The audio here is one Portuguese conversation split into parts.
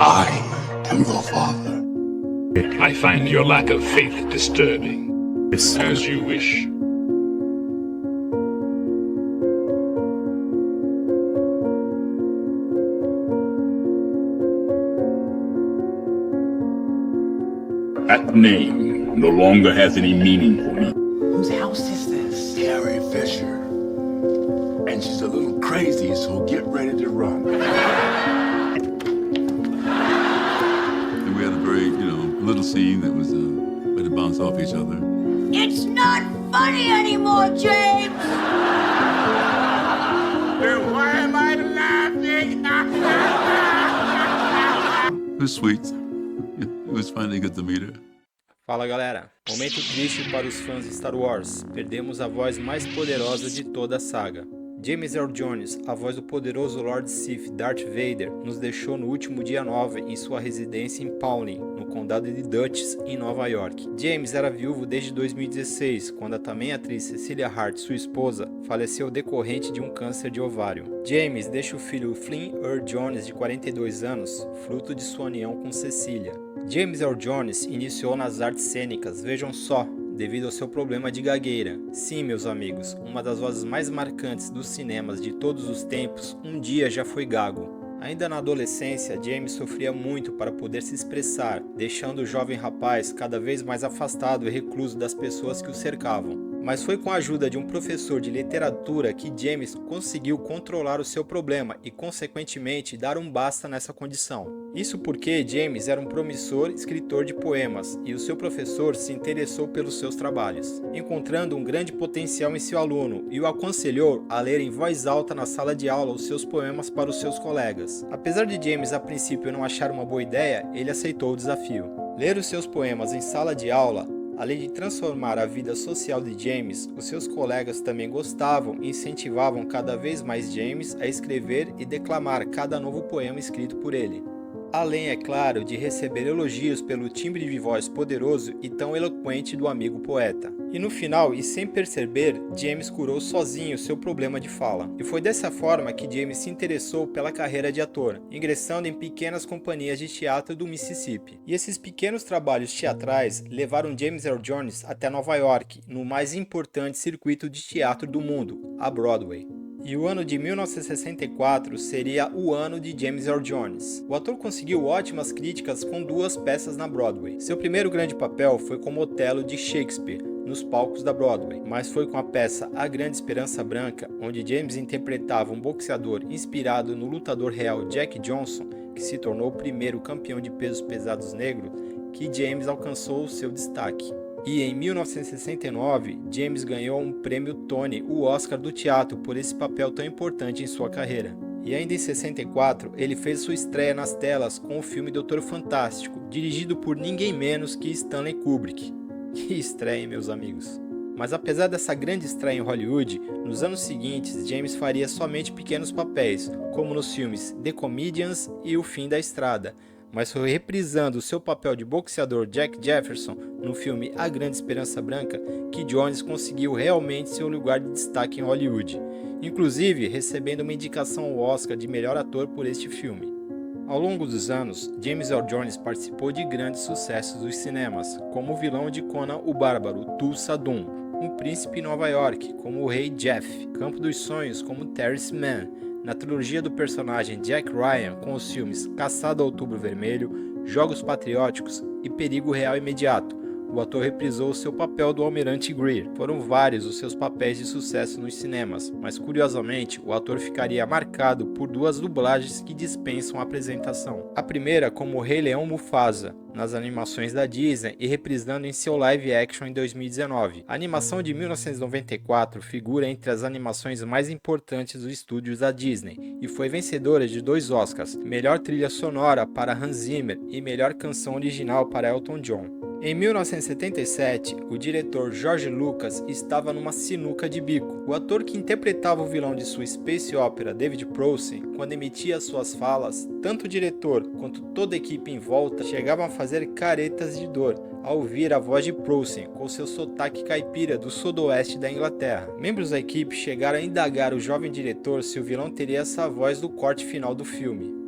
I am your father. I find your lack of faith disturbing. As you wish. That name no longer has any meaning for me. Whose house is this? Carrie Fisher. And she's a little crazy, so get ready to run. And we had a very, little scene that was, we had to bounce off each other. It's not funny anymore, James! Then why am I laughing? It was sweet. It was finally good to meet her. Fala galera, momento triste para os fãs de Star Wars, perdemos a voz mais poderosa de toda a saga. James Earl Jones, a voz do poderoso Lord Sith Darth Vader, nos deixou no último dia 9 em sua residência em Pawnee, no condado de Dutchess, em Nova York. James era viúvo desde 2016, quando a também atriz Cecilia Hart, sua esposa, faleceu decorrente de um câncer de ovário. James deixa o filho Flynn Earl Jones, de 42 anos, fruto de sua união com Cecilia. James Earl Jones iniciou nas artes cênicas, vejam só, devido ao seu problema de gagueira. Sim, meus amigos, uma das vozes mais marcantes dos cinemas de todos os tempos, um dia já foi gago. Ainda na adolescência, James sofria muito para poder se expressar, deixando o jovem rapaz cada vez mais afastado e recluso das pessoas que o cercavam. Mas foi com a ajuda de um professor de literatura que James conseguiu controlar o seu problema e, consequentemente, dar um basta nessa condição. Isso porque James era um promissor escritor de poemas e o seu professor se interessou pelos seus trabalhos, encontrando um grande potencial em seu aluno e o aconselhou a ler em voz alta na sala de aula os seus poemas para os seus colegas. Apesar de James a princípio não achar uma boa ideia, ele aceitou o desafio. Ler os seus poemas em sala de aula, além de transformar a vida social de James, os seus colegas também gostavam e incentivavam cada vez mais James a escrever e declamar cada novo poema escrito por ele. Além, é claro, de receber elogios pelo timbre de voz poderoso e tão eloquente do amigo poeta. E no final, e sem perceber, James curou sozinho seu problema de fala. E foi dessa forma que James se interessou pela carreira de ator, ingressando em pequenas companhias de teatro do Mississippi. E esses pequenos trabalhos teatrais levaram James Earl Jones até Nova York, no mais importante circuito de teatro do mundo, a Broadway. E o ano de 1964 seria o ano de James Earl Jones. O ator conseguiu ótimas críticas com 2 peças na Broadway. Seu primeiro grande papel foi como Otelo de Shakespeare, nos palcos da Broadway, mas foi com a peça A Grande Esperança Branca, onde James interpretava um boxeador inspirado no lutador real Jack Johnson, que se tornou o primeiro campeão de pesos pesados negro, que James alcançou seu destaque. E em 1969, James ganhou um prêmio Tony, o Oscar do teatro, por esse papel tão importante em sua carreira. E ainda em 64, ele fez sua estreia nas telas com o filme Doutor Fantástico, dirigido por ninguém menos que Stanley Kubrick. Que estreia, meus amigos! Mas apesar dessa grande estreia em Hollywood, nos anos seguintes, James faria somente pequenos papéis, como nos filmes The Comedians e O Fim da Estrada, mas foi reprisando seu papel de boxeador Jack Jefferson no filme A Grande Esperança Branca que Jones conseguiu realmente seu lugar de destaque em Hollywood, inclusive recebendo uma indicação ao Oscar de melhor ator por este filme. Ao longo dos anos, James Earl Jones participou de grandes sucessos dos cinemas, como o vilão de Conan o Bárbaro, Thulsa Doom, um príncipe em Nova York, como o Rei Jeff, Campo dos Sonhos, como Terrence Mann, na trilogia do personagem Jack Ryan com os filmes Caçada ao Outubro Vermelho, Jogos Patrióticos e Perigo Real Imediato, o ator reprisou seu papel do Almirante Greer. Foram vários os seus papéis de sucesso nos cinemas, mas curiosamente o ator ficaria marcado por 2 dublagens que dispensam a apresentação. A primeira como o Rei Leão Mufasa, nas animações da Disney e reprisando em seu live action em 2019. A animação de 1994 figura entre as animações mais importantes dos estúdios da Disney e foi vencedora de 2 Oscars, melhor trilha sonora para Hans Zimmer e melhor canção original para Elton John. Em 1977, o diretor George Lucas estava numa sinuca de bico. O ator que interpretava o vilão de sua space opera, David Prowse, quando emitia suas falas, tanto o diretor quanto toda a equipe em volta chegavam a fazer caretas de dor ao ouvir a voz de Prowse com seu sotaque caipira do sudoeste da Inglaterra. Membros da equipe chegaram a indagar o jovem diretor se o vilão teria essa voz do corte final do filme.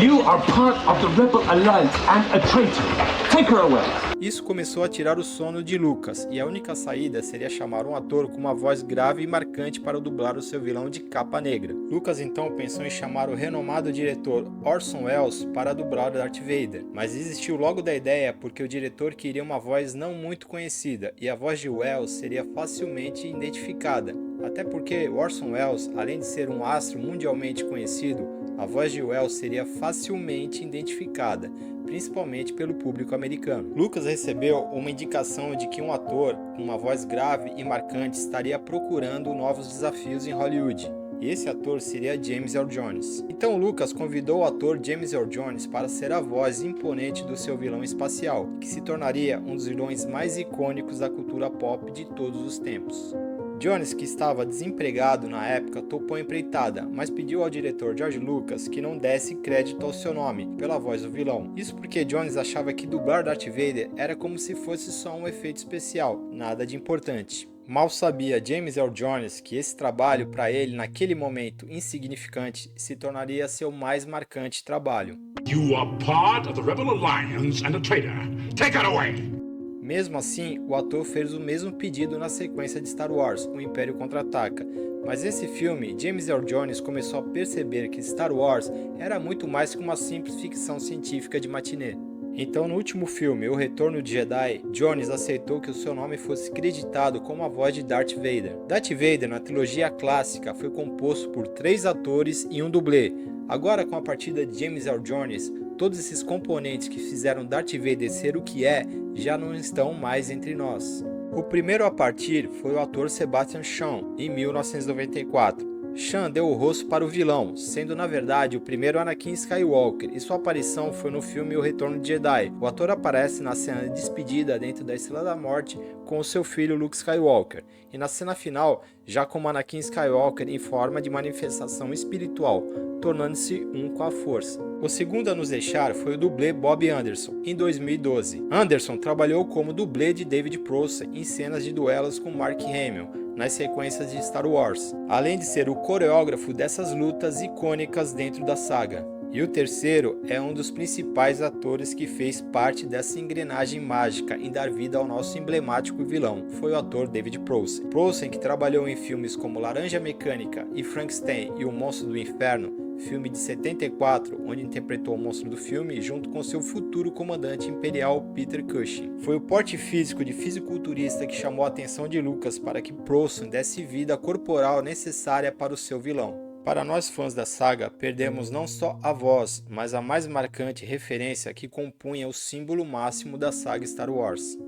You are part of the Rebel Alliance and a traitor. Take her away. Isso começou a tirar o sono de Lucas, e a única saída seria chamar um ator com uma voz grave e marcante para dublar o seu vilão de capa negra. Lucas então pensou em chamar o renomado diretor Orson Welles para dublar Darth Vader, mas desistiu logo da ideia porque o diretor queria uma voz não muito conhecida, e a voz de Welles seria facilmente identificada. Até porque Orson Welles, além de ser um astro mundialmente conhecido, a voz de Welles seria facilmente identificada, principalmente pelo público americano. Lucas recebeu uma indicação de que um ator com uma voz grave e marcante estaria procurando novos desafios em Hollywood, e esse ator seria James Earl Jones. Então Lucas convidou o ator James Earl Jones para ser a voz imponente do seu vilão espacial, que se tornaria um dos vilões mais icônicos da cultura pop de todos os tempos. Jones, que estava desempregado na época, topou a empreitada, mas pediu ao diretor George Lucas que não desse crédito ao seu nome, pela voz do vilão. Isso porque Jones achava que dublar Darth Vader era como se fosse só um efeito especial, nada de importante. Mal sabia James Earl Jones que esse trabalho, para ele, naquele momento insignificante, se tornaria seu mais marcante trabalho. You are part of the Rebel Alliance and a traitor. Take her away! Mesmo assim, o ator fez o mesmo pedido na sequência de Star Wars, O Império Contra-Ataca. Mas nesse filme, James Earl Jones começou a perceber que Star Wars era muito mais que uma simples ficção científica de matinê. Então, no último filme, O Retorno de Jedi, Jones aceitou que o seu nome fosse creditado como a voz de Darth Vader. Darth Vader, na trilogia clássica, foi composto por 3 atores e um dublê. Agora, com a partida de James Earl Jones, todos esses componentes que fizeram Darth Vader ser o que é, já não estão mais entre nós. O primeiro a partir foi o ator Sebastian Shaw, em 1994. Shaw deu o rosto para o vilão, sendo na verdade o primeiro Anakin Skywalker, e sua aparição foi no filme O Retorno de Jedi. O ator aparece na cena de despedida dentro da Estrela da Morte com o seu filho Luke Skywalker, e na cena final, já como Anakin Skywalker em forma de manifestação espiritual, tornando-se um com a força. O segundo a nos deixar foi o dublê Bob Anderson, em 2012. Anderson trabalhou como dublê de David Prowse em cenas de duelos com Mark Hamill, nas sequências de Star Wars, além de ser o coreógrafo dessas lutas icônicas dentro da saga. E o terceiro é um dos principais atores que fez parte dessa engrenagem mágica em dar vida ao nosso emblemático vilão, foi o ator David Prowse. Prowse, que trabalhou em filmes como Laranja Mecânica e Frankenstein e O Monstro do Inferno, filme de 74, onde interpretou o monstro do filme junto com seu futuro comandante imperial Peter Cushing. Foi o porte físico de fisiculturista que chamou a atenção de Lucas para que Prowse desse vida corporal necessária para o seu vilão. Para nós fãs da saga, perdemos não só a voz, mas a mais marcante referência que compunha o símbolo máximo da saga Star Wars.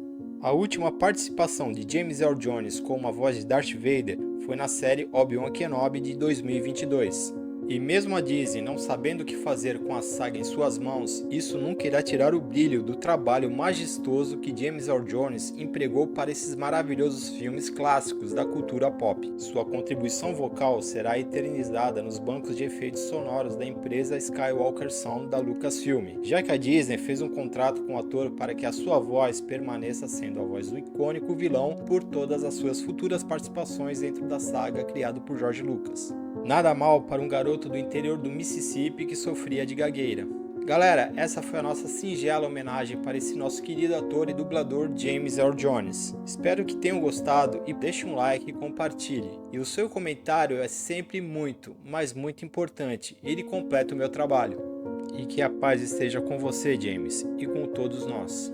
A última participação de James Earl Jones como a voz de Darth Vader foi na série Obi-Wan Kenobi de 2022. E mesmo a Disney não sabendo o que fazer com a saga em suas mãos, isso nunca irá tirar o brilho do trabalho majestoso que James Earl Jones empregou para esses maravilhosos filmes clássicos da cultura pop. Sua contribuição vocal será eternizada nos bancos de efeitos sonoros da empresa Skywalker Sound da Lucasfilm, já que a Disney fez um contrato com o ator para que a sua voz permaneça sendo a voz do icônico vilão por todas as suas futuras participações dentro da saga criada por George Lucas. Nada mal para um garoto do interior do Mississippi que sofria de gagueira. Galera, essa foi a nossa singela homenagem para esse nosso querido ator e dublador James Earl Jones. Espero que tenham gostado e deixe um like e compartilhe. E o seu comentário é sempre muito, mas muito importante. Ele completa o meu trabalho. E que a paz esteja com você, James, e com todos nós.